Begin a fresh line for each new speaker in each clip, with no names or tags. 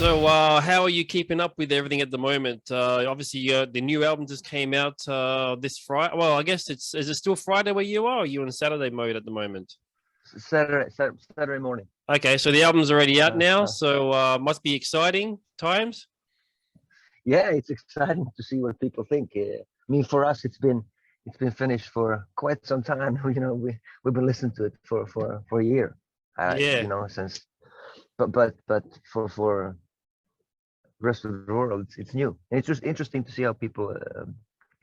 So, how are you keeping up with everything at the moment? Obviously, the new album just came out this Friday. Well, I guess is it still Friday where you are? Or are you in Saturday mode at the moment?
Saturday morning.
Okay, so the album's already out now, so must be exciting times.
Yeah, it's exciting to see what people think. I mean, for us, it's been finished for quite some time. We've been listening to it for a year.
Yeah.
Since but for the rest of the world, it's new. And it's just interesting to see how people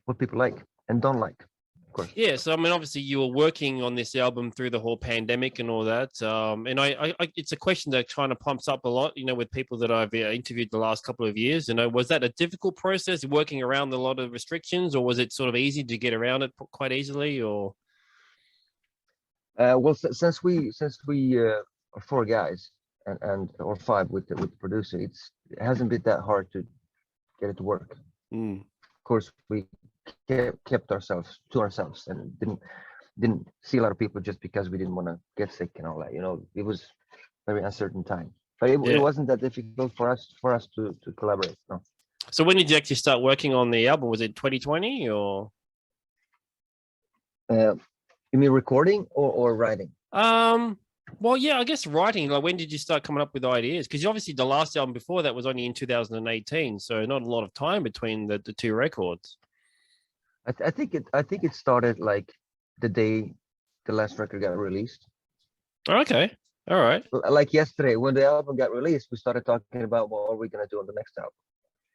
what people like and don't like, of course.
Yeah, so I mean, obviously, you were working on this album through the whole pandemic and all that. And it's a question that kind of pumps up a lot, with people that I've interviewed the last couple of years. Was that a difficult process working around a lot of restrictions, or was it sort of easy to get around it quite easily? Or
Well, since we are four guys and or five with the producer, it hasn't been that hard to get it to work. Of course, we kept ourselves to ourselves and didn't see a lot of people just because we didn't want to get sick and all that. It was very uncertain time, but it wasn't that difficult for us to collaborate. No.
So when did you actually start working on the album? Was it 2020 or?
You mean recording or writing?
Well, yeah, I guess writing. Like, when did you start coming up with ideas? Because obviously the last album before that was only in 2018, so not a lot of time between the two records.
I think it started like the day the last record got released.
Okay, all right.
Like yesterday, when the album got released, we started talking about what are we gonna do on the next album.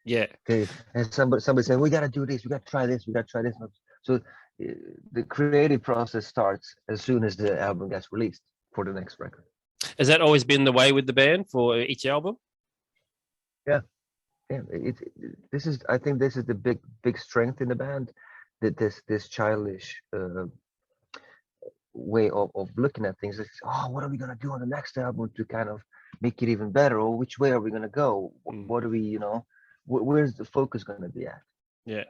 Yeah.
Okay, and somebody said we gotta do this, we gotta try this, we gotta try this. So the creative process starts as soon as the album gets released for the next record.
Has that always been the way with the band for each album?
Yeah. I think this is the big strength in the band, that this childish way of looking at things. It's, what are we gonna do on the next album to kind of make it even better, or which way are we gonna go? What do we, where's the focus gonna be at?
Yeah.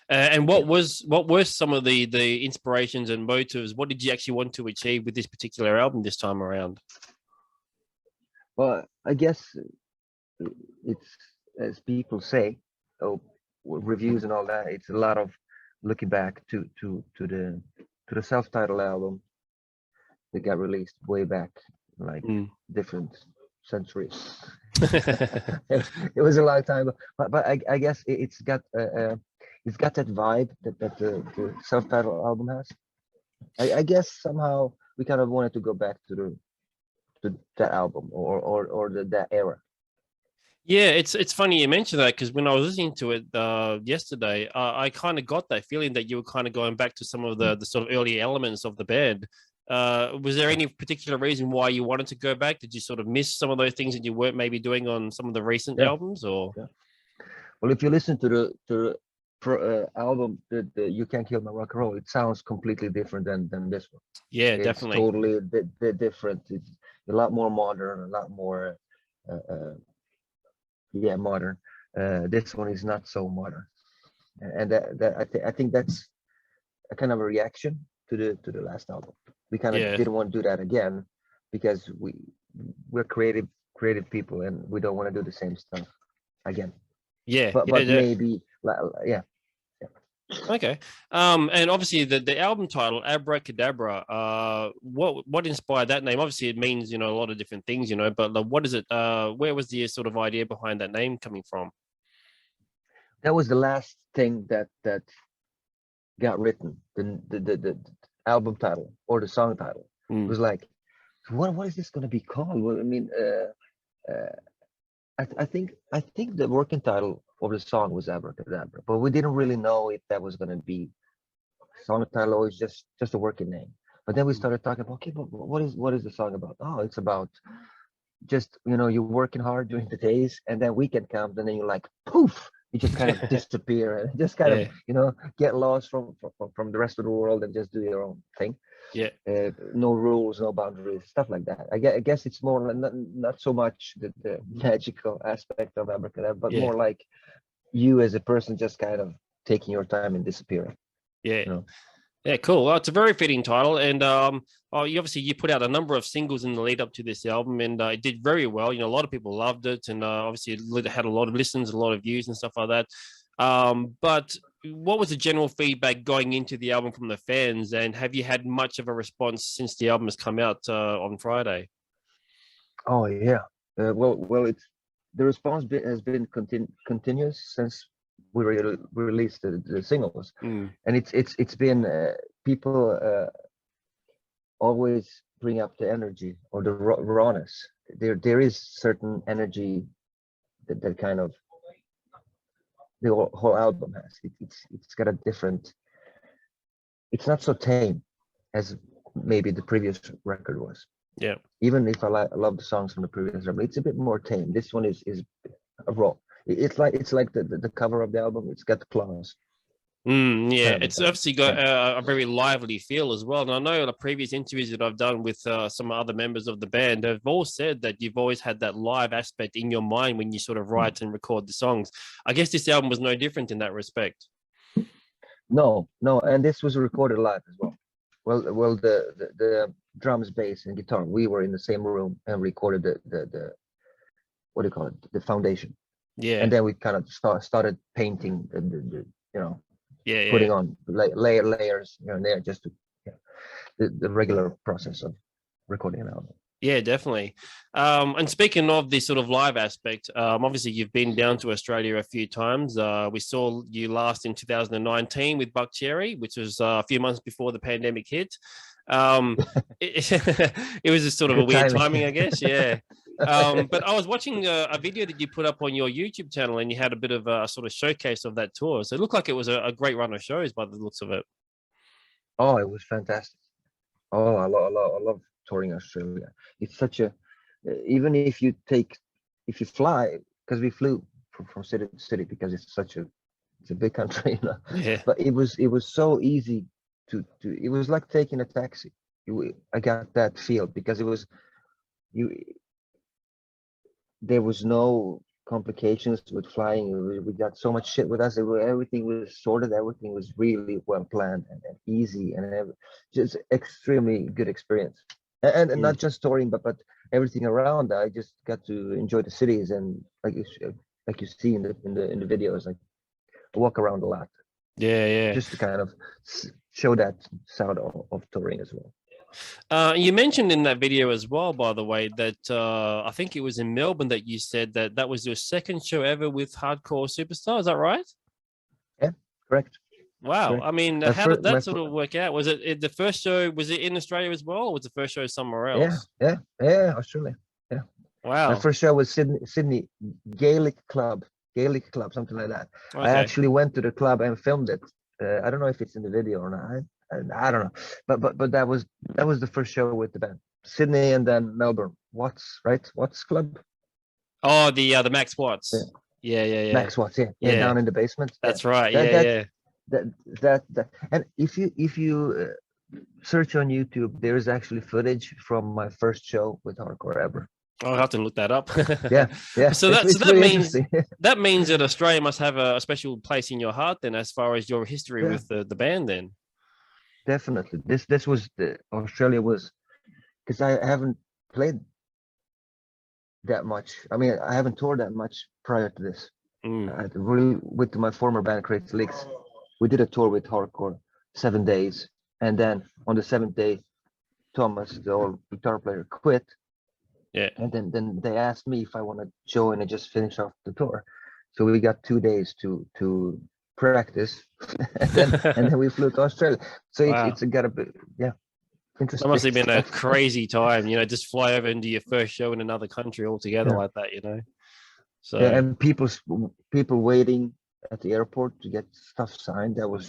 And what were some of the inspirations and motives? What did you actually want to achieve with this particular album this time around?
Well, I guess it's, as people say, reviews and all that, it's a lot of looking back to the self-titled album that got released way back, like different centuries. It was a long time, but I guess it's got that vibe that the self-titled album has. I guess somehow we kind of wanted to go back to that album or that era.
Yeah, it's funny you mentioned that, because when I was listening to it yesterday, I kind of got that feeling that you were kind of going back to some of the sort of early elements of the band. Was there any particular reason why you wanted to go back? Did you sort of miss some of those things that you weren't maybe doing on some of the recent albums, or? Yeah.
Well, if you listen to the album, the You Can't Kill My Rock and Roll, it sounds completely different than this one.
Yeah,
it's
definitely.
Totally different. It's a lot more modern, a lot more modern. This one is not so modern, and I think that's a kind of a reaction to the last album. We kind of didn't want to do that again, because we're creative people, and we don't want to do the same stuff again.
Yeah,
but maybe
Okay. And obviously the album title, Abrakadabra, what inspired that name? Obviously it means, a lot of different things, but what is it? Where was the sort of idea behind that name coming from?
That was the last thing that got written. The album title or the song title. It was like, what is this going to be called? Well, I mean, I think the working title of the song was Abrakadabra, but we didn't really know if that was going to be song title or just a working name. But then we started talking about, okay, but what is the song about? Oh, it's about just, you're working hard during the days, and then weekend comes, and then you're like, poof, you just kind of disappear and just kind of, get lost from the rest of the world and just do your own thing.
Yeah.
No rules, no boundaries, stuff like that. I guess it's more not so much the magical aspect of Abracadabra, but more like you as a person just kind of taking your time and disappearing.
Yeah. Yeah, cool. Well, it's a very fitting title, and you obviously you put out a number of singles in the lead up to this album, and it did very well. You know, a lot of people loved it, and obviously it had a lot of listens, a lot of views, and stuff like that. But what was the general feedback going into the album from the fans, and have you had much of a response since the album has come out on Friday?
Oh yeah. Well, it's the response has been continuous since released the singles,
Mm.
and it's been people always bring up the energy or the rawness. There is certain energy that kind of the whole album has. It's got a different. It's not so tame as maybe the previous record was.
Yeah.
Even if I love the songs from the previous album, it's a bit more tame. This one is raw. It's like the cover of the album. It's got the claws,
Yeah,
kind of a
it's
thing.
obviously got
Yeah.
a very lively feel as well. And I know the previous interviews that I've done with some other members of the band have all said that you've always had that live aspect in your mind when you sort of
Mm.
write and record the songs. I guess this album was no different in that respect.
No, and this was recorded live as well. Well, the drums, bass, and guitar. We were in the same room and recorded the what do you call it? The foundation, and
Yeah,
then we kind of started painting the you know
yeah, yeah.
putting on layers here and there just to yeah, the regular process of recording an album.
Yeah, definitely. And speaking of this sort of live aspect, obviously you've been down to Australia a few times. We saw you last in 2019 with Buck Cherry, which was a few months before the pandemic hit. It, it was just sort of a
Good
weird
timing.
timing, I guess. Yeah. But I was watching a video that you put up on your YouTube channel, and you had a bit of a sort of showcase of that tour. So it looked like it was a great run of shows by the looks of it.
Oh, it was fantastic. Oh, I love touring Australia. It's such a even if you fly because we flew from city to city because it's a big country, you know.
Yeah.
But it was so easy to it was like taking a taxi. I got that feel because it was you there was no complications with flying. We got so much shit with us. Everything was sorted. Everything was really well planned and easy and just extremely good experience. And
Mm.
not just touring, but everything around. I just got to enjoy the cities and like you see in the videos, like walk around a lot
Yeah, yeah.
just to kind of show that side of touring as well.
You mentioned in that video as well, by the way, that I think it was in Melbourne that you said that that was your second show ever with Hardcore Superstar. Is that right?
Yeah, correct,
Wow.
correct.
I mean,
My
how did
first,
that sort of work out? Was it the first show? Was it in Australia as well, or was the first show somewhere
yeah,
else?
yeah, Australia. Yeah. My
Wow.
first show was Sydney Gaelic Club, something like that. I
Okay.
actually went to the club and filmed it. I don't know if it's in the video or not. I don't know, but that was the first show with the band. Sydney and then Melbourne. Watts, right? Watts Club.
Oh, the Max
Yeah.
Watts. Yeah, yeah, yeah,
Max Watts. Yeah, yeah,
yeah.
down in the basement. Yeah,
That's right.
that
Yeah,
that
yeah.
that that. And if you search on YouTube, there is actually footage from my first show with Hardcore ever.
I'll have to look that up.
Yeah, yeah,
so
it's
that so
it's
that
really
means
interesting.
that means that Australia must have a special place in your heart then, as far as your history
Yeah,
with the band. Then.
definitely. This was the Australia was because I haven't played that much. I mean, I haven't toured that much prior to this.
Mm.
I really with my former band, Crazy Leaks, we did a tour with Hardcore 7 days, and then on the seventh day, Thomas, the old guitar player, quit,
Yeah.
and then they asked me if I want to join and just finish off the tour. So we got 2 days to practice, and then we flew to Australia. So
Wow.
it's got a bit yeah
That
interesting
must have been a
stuff.
crazy time, just fly over and do your first show in another country altogether
Yeah.
like that.
Yeah,
So
and people waiting at the airport to get stuff signed. That was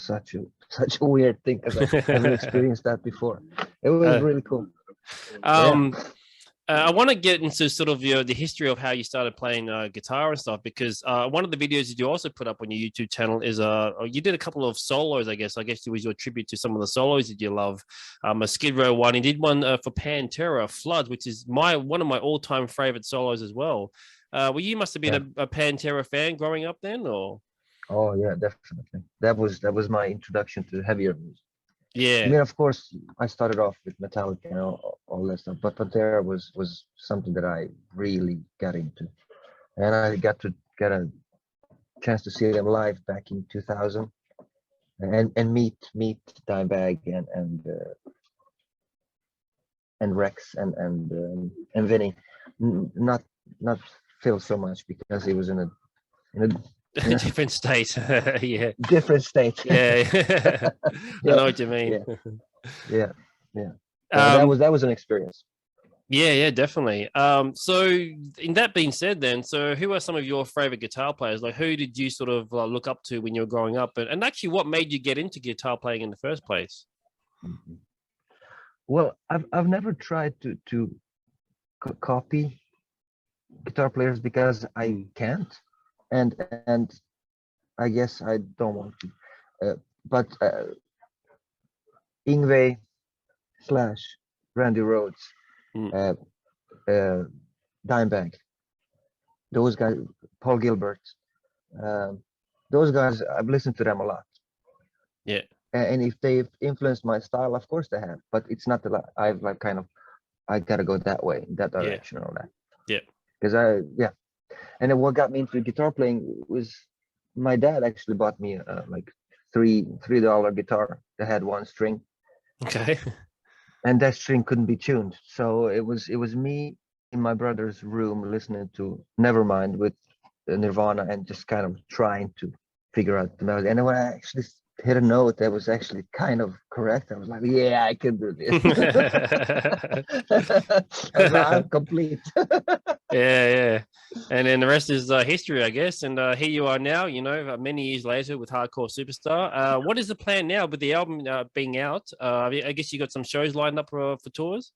such a weird thing because I haven't experienced that before. It was
uh,
really cool. Yeah,
um I want to get into sort of the history of how you started playing guitar and stuff because one of the videos that you also put up on your YouTube channel is you did a couple of solos. I guess it was your tribute to some of the solos that you love. A Skid Row one. You did one for Pantera, Flood, which is one of my all-time favorite solos as well. Well, you must have been
yeah.
a Pantera fan growing up then, or
Oh yeah, definitely. That was my introduction to heavier music. I
Yeah.
mean, of course, I started off with Metallica and all that stuff, but Pantera was something that I really got into, and I got to get a chance to see them live back in 2000, and meet Dimebag and Rex and Vinny. Not Phil so much because he was in a
Different state. Yeah.
different state.
Yeah. I
Yeah,
know what you mean.
yeah, yeah, yeah. So
Um,
that was an experience.
yeah, definitely. So in that being said, then, so who are some of your favorite guitar players? Like, who did you sort of look up to when you were growing up, and actually, what made you get into guitar playing in the first place?
Mhm. Well, I've never tried to copy guitar players because I can't, and I guess I don't want to. But Ingve slash Randy Rhoads,
Mm,
uh, uh, Dimebag, those guys, Paul Gilbert, um, those guys, I've listened to them a lot.
yeah,
And if they've influenced my style, of course they have. But it's not that I've like kind of I gotta go that way, in that
yeah,
direction, or that.
yeah.
Because yeah. And then what got me into guitar playing was my dad actually bought me like $3 guitar that had one string,
Okay.
and that string couldn't be tuned. So it was me in my brother's room listening to Nevermind with Nirvana and just kind of trying to figure out the melody. And then when I actually hit a note that was actually kind of correct, I was like, yeah, I can do this. I was like, I'm complete.
Yeah. And then the rest is history, I guess. And here you are now, many years later with Hardcore Superstar. What is the plan now with the album being out? I guess you got some shows lined up for tours.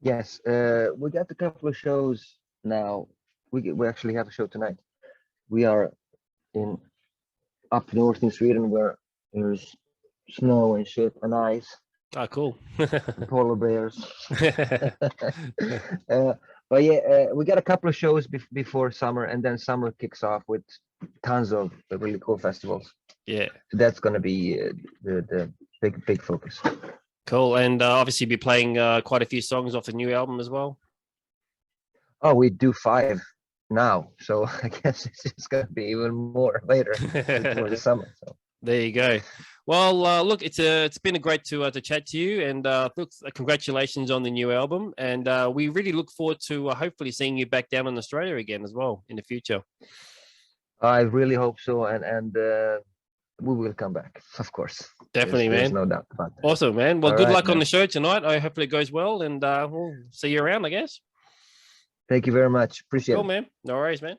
Yes, we got a couple of shows now. We actually have a show tonight. We are in up north in Sweden where there's snow and shit and ice
Oh, cool.
and polar bears. uh, but yeah, we got a couple of shows before summer, and then summer kicks off with tons of really cool festivals.
Yeah.
So that's gonna be the big focus.
Cool. And obviously be playing quite a few songs off the new album as well.
Oh, we do 5 now, so I guess it's just gonna be even more later before the summer. So
There you go. Well, look, it's been a great to chat to you, and look, congratulations on the new album, and we really look forward to hopefully seeing you back down in Australia again as well in the future.
I really hope so, and we will come back, of course.
Definitely,
There's
man.
no doubt about that.
Awesome, man. Well,
All
good
right,
luck on
man.
the show tonight. I hopefully it goes well, and we'll see you around, I guess.
Thank you very much. Appreciate
Cool,
it.
man. No worries, man.